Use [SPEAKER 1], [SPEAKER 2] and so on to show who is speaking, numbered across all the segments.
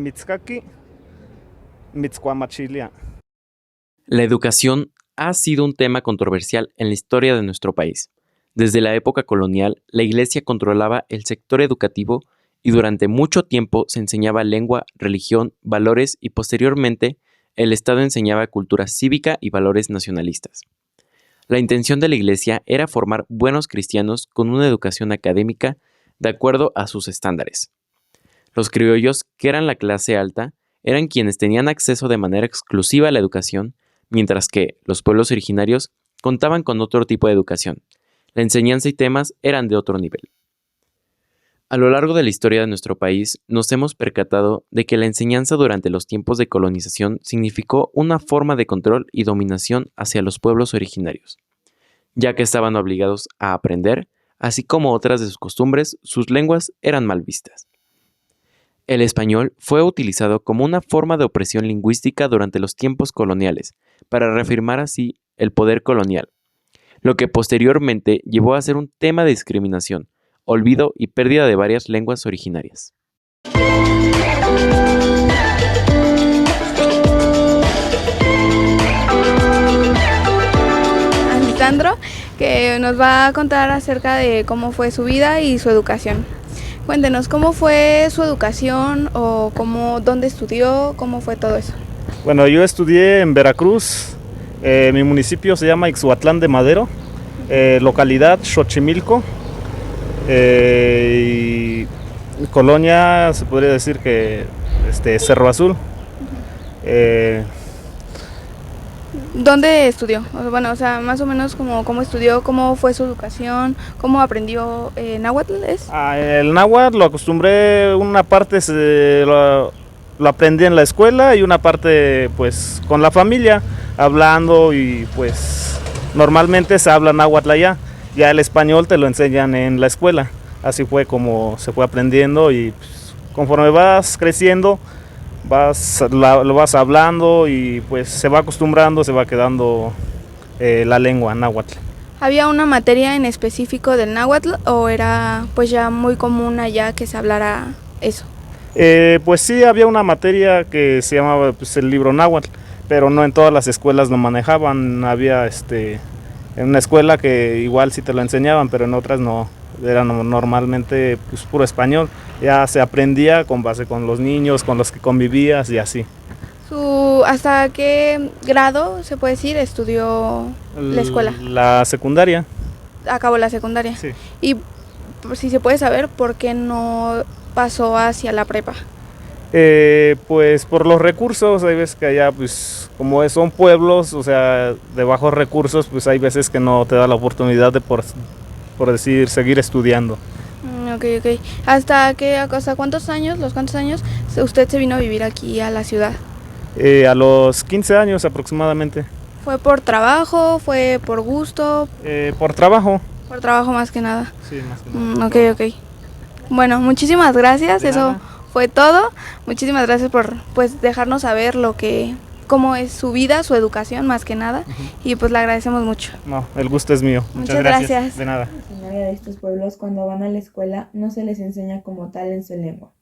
[SPEAKER 1] Mitzkaki, Mitzcuamachilia.
[SPEAKER 2] La educación ha sido un tema controversial en la historia de nuestro país. Desde la época colonial, la Iglesia controlaba el sector educativo y durante mucho tiempo se enseñaba lengua, religión, valores y posteriormente el Estado enseñaba cultura cívica y valores nacionalistas. La intención de la Iglesia era formar buenos cristianos con una educación académica de acuerdo a sus estándares. Los criollos, que eran la clase alta, eran quienes tenían acceso de manera exclusiva a la educación, mientras que los pueblos originarios contaban con otro tipo de educación. La enseñanza y temas eran de otro nivel. A lo largo de la historia de nuestro país, nos hemos percatado de que la enseñanza durante los tiempos de colonización significó una forma de control y dominación hacia los pueblos originarios, ya que estaban obligados a aprender, así como otras de sus costumbres, sus lenguas eran mal vistas. El español fue utilizado como una forma de opresión lingüística durante los tiempos coloniales, para reafirmar así el poder colonial, lo que posteriormente llevó a ser un tema de discriminación, olvido y pérdida de varias lenguas originarias.
[SPEAKER 3] Alessandro, que nos va a contar acerca de cómo fue su vida y su educación. Cuéntenos, ¿cómo fue su educación o dónde estudió, cómo fue todo eso?
[SPEAKER 1] Bueno, yo estudié en Veracruz. Mi municipio se llama Ixhuatlán de Madero, localidad Xochimilco, y colonia se podría decir que Cerro Azul.
[SPEAKER 3] ¿Dónde estudió? Bueno, o sea, más o menos cómo estudió, cómo fue su educación, cómo aprendió náhuatl.
[SPEAKER 1] El náhuatl lo acostumbré, una parte lo aprendí en la escuela y una parte pues con la familia, hablando, y pues normalmente se habla náhuatl allá. Ya el español te lo enseñan en la escuela. Así fue como se fue aprendiendo, y pues, conforme vas creciendo lo vas hablando y pues se va acostumbrando, se va quedando la lengua náhuatl.
[SPEAKER 3] ¿Había una materia en específico del náhuatl o era pues ya muy común allá que se hablara eso?
[SPEAKER 1] Pues sí, había una materia que se llamaba pues, el libro náhuatl, pero no en todas las escuelas lo manejaban. Había en una escuela que igual sí te lo enseñaban, pero en otras no. Era normalmente pues, puro español. Ya se aprendía con base con los niños, con los que convivías y así.
[SPEAKER 3] ¿Hasta qué grado, se puede decir, estudió la escuela?
[SPEAKER 1] La secundaria.
[SPEAKER 3] Acabó la secundaria.
[SPEAKER 1] Sí.
[SPEAKER 3] Y si se puede saber, ¿por qué no pasó hacia la prepa?
[SPEAKER 1] Pues por los recursos. Hay veces que allá, pues como son pueblos, o sea, de bajos recursos, pues hay veces que no te da la oportunidad de por decir, seguir estudiando.
[SPEAKER 3] Ok. ¿Hasta cuántos años usted se vino a vivir aquí a la ciudad?
[SPEAKER 1] A los 15 años aproximadamente.
[SPEAKER 3] ¿Fue por trabajo? ¿Fue por gusto?
[SPEAKER 1] Por trabajo.
[SPEAKER 3] Por trabajo más que nada.
[SPEAKER 1] Sí, más que nada.
[SPEAKER 3] Ok. Bueno, muchísimas gracias. Eso fue todo. Muchísimas gracias por pues dejarnos saber cómo es su vida, su educación más que nada. Y pues le agradecemos mucho.
[SPEAKER 1] No, el gusto es mío.
[SPEAKER 3] Muchas gracias.
[SPEAKER 1] De nada.
[SPEAKER 4] En el área de estos pueblos, cuando van a la escuela, no se les enseña como tal en su lengua,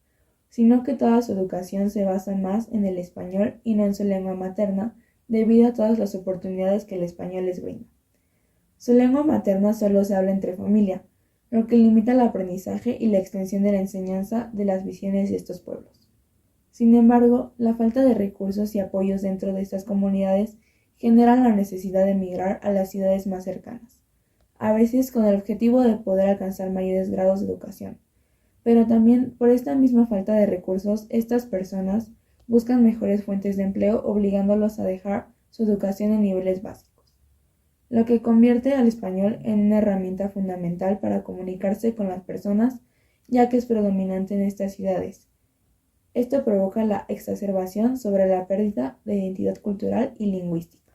[SPEAKER 4] sino que toda su educación se basa más en el español y no en su lengua materna, debido a todas las oportunidades que el español les brinda. Su lengua materna solo se habla entre familia, lo que limita el aprendizaje y la extensión de la enseñanza de las visiones de estos pueblos. Sin embargo, la falta de recursos y apoyos dentro de estas comunidades genera la necesidad de emigrar a las ciudades más cercanas, a veces con el objetivo de poder alcanzar mayores grados de educación. Pero también por esta misma falta de recursos, estas personas buscan mejores fuentes de empleo, obligándolos a dejar su educación en niveles básicos, lo que convierte al español en una herramienta fundamental para comunicarse con las personas, ya que es predominante en estas ciudades. Esto provoca la exacerbación sobre la pérdida de identidad cultural y lingüística.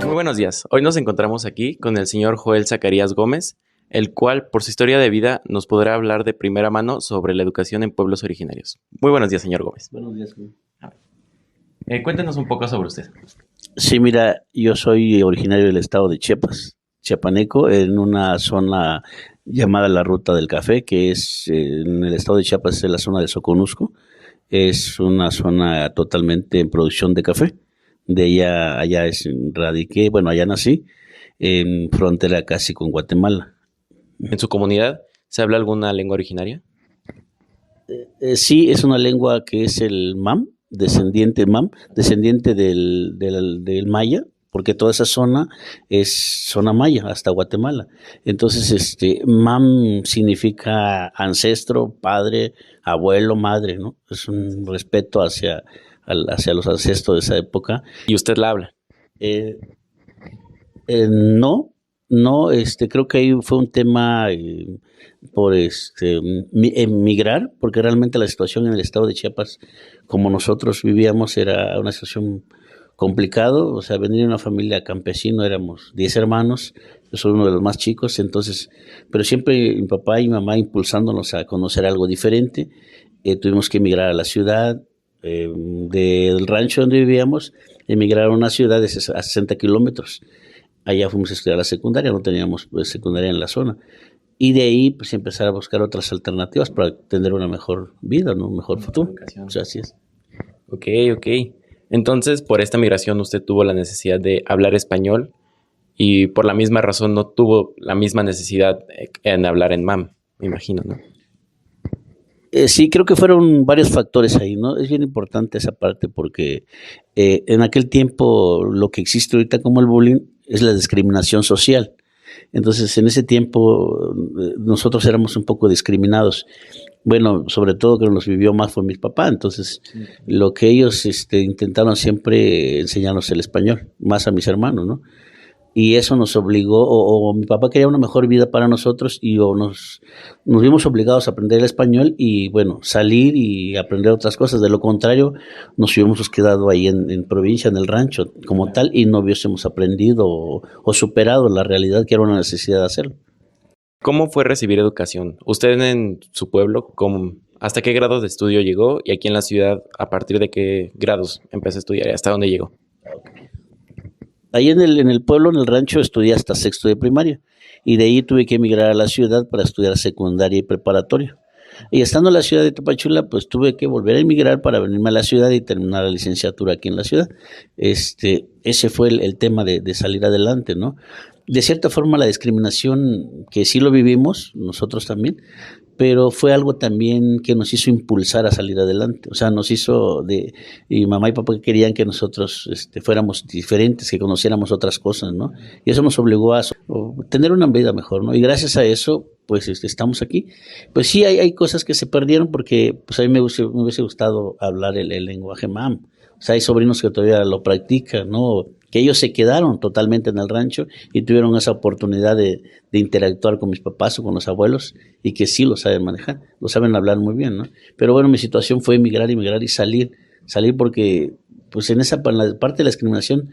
[SPEAKER 2] Muy buenos días. Hoy nos encontramos aquí con el señor Joel Zacarías Gómez, el cual, por su historia de vida, nos podrá hablar de primera mano sobre la educación en pueblos originarios. Muy buenos días, señor Gómez.
[SPEAKER 5] Buenos días, Julio.
[SPEAKER 2] Cuéntenos un poco sobre usted.
[SPEAKER 5] Sí, mira, yo soy originario del estado de Chiapas, chiapaneco, en una zona llamada la Ruta del Café, que es en el estado de Chiapas, es la zona de Soconusco. Es una zona totalmente en producción de café. De allá radiqué, bueno, allá nací, en frontera casi con Guatemala.
[SPEAKER 2] ¿En su comunidad se habla alguna lengua originaria?
[SPEAKER 5] Sí, es una lengua que es el MAM, descendiente del maya, porque toda esa zona es zona maya, hasta Guatemala. Entonces, MAM significa ancestro, padre, abuelo, madre, ¿no? Es un respeto hacia los ancestros de esa época.
[SPEAKER 2] ¿Y usted la habla?
[SPEAKER 5] Eh, no, no, creo que ahí fue un tema por emigrar, porque realmente la situación en el estado de Chiapas, como nosotros vivíamos, era una situación complicado. O sea, venir de una familia campesina, éramos 10 hermanos, yo soy uno de los más chicos, entonces, pero siempre mi papá y mi mamá impulsándonos a conocer algo diferente. Tuvimos que emigrar a la ciudad, del rancho donde vivíamos, emigrar a una ciudad a 60 kilómetros. Allá fuimos a estudiar la secundaria, no teníamos pues, secundaria en la zona. Y de ahí pues empezar a buscar otras alternativas para tener una mejor vida, ¿no? Un mejor futuro. O sea, así es.
[SPEAKER 2] Ok. Entonces, por esta migración usted tuvo la necesidad de hablar español y por la misma razón no tuvo la misma necesidad en hablar en MAM, me imagino, ¿no?
[SPEAKER 5] Sí, creo que fueron varios factores ahí, ¿no? Es bien importante esa parte porque en aquel tiempo lo que existe ahorita como el bullying es la discriminación social. Entonces, en ese tiempo nosotros éramos un poco discriminados. Bueno, sobre todo que nos vivió más fue mi papá. Entonces, lo que ellos intentaron siempre enseñarnos el español, más a mis hermanos, ¿no? Y eso nos obligó, o mi papá quería una mejor vida para nosotros y nos vimos obligados a aprender el español y bueno, salir y aprender otras cosas. De lo contrario, nos hubiéramos quedado ahí en provincia, en el rancho como tal, y no hubiésemos aprendido o superado la realidad que era una necesidad de hacerlo.
[SPEAKER 2] ¿Cómo fue recibir educación? Usted en su pueblo, ¿hasta qué grados de estudio llegó? Y aquí en la ciudad, ¿a partir de qué grados empezó a estudiar y hasta dónde llegó?
[SPEAKER 5] Ahí en el pueblo, en el rancho, estudié hasta sexto de primaria y de ahí tuve que emigrar a la ciudad para estudiar secundaria y preparatoria. Y estando en la ciudad de Tapachula, pues tuve que volver a emigrar para venirme a la ciudad y terminar la licenciatura aquí en la ciudad. Ese fue el tema de salir adelante, ¿no? De cierta forma la discriminación, que sí lo vivimos, nosotros también, pero fue algo también que nos hizo impulsar a salir adelante. O sea, y mamá y papá querían que nosotros fuéramos diferentes, que conociéramos otras cosas, ¿no? Y eso nos obligó a tener una vida mejor, ¿no? Y gracias a eso, pues estamos aquí. Pues sí, hay cosas que se perdieron porque pues a mí me hubiese gustado hablar el lenguaje MAM. O sea, hay sobrinos que todavía lo practican, ¿no? Que ellos se quedaron totalmente en el rancho y tuvieron esa oportunidad de interactuar con mis papás o con los abuelos y que sí lo saben manejar, lo saben hablar muy bien, ¿no? Pero bueno, mi situación fue emigrar y salir porque pues en la parte de la discriminación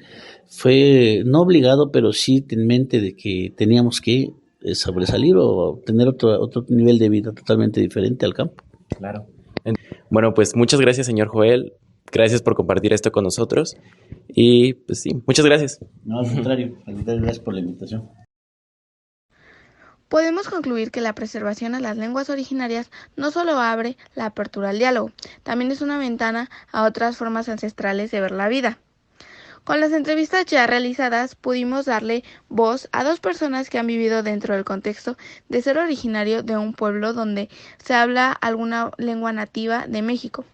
[SPEAKER 5] fue no obligado, pero sí en mente de que teníamos que sobresalir o tener otro nivel de vida totalmente diferente al campo.
[SPEAKER 2] Claro. Bueno, pues muchas gracias, señor Joel. Gracias por compartir esto con nosotros. Y pues sí, muchas gracias.
[SPEAKER 5] No, al contrario, gracias por la invitación.
[SPEAKER 3] Podemos concluir que la preservación a las lenguas originarias no solo abre la apertura al diálogo, también es una ventana a otras formas ancestrales de ver la vida. Con las entrevistas ya realizadas pudimos darle voz a 2 personas que han vivido dentro del contexto de ser originario de un pueblo donde se habla alguna lengua nativa de México,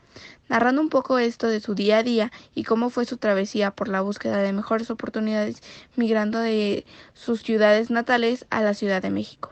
[SPEAKER 3] narrando un poco esto de su día a día y cómo fue su travesía por la búsqueda de mejores oportunidades migrando de sus ciudades natales a la Ciudad de México.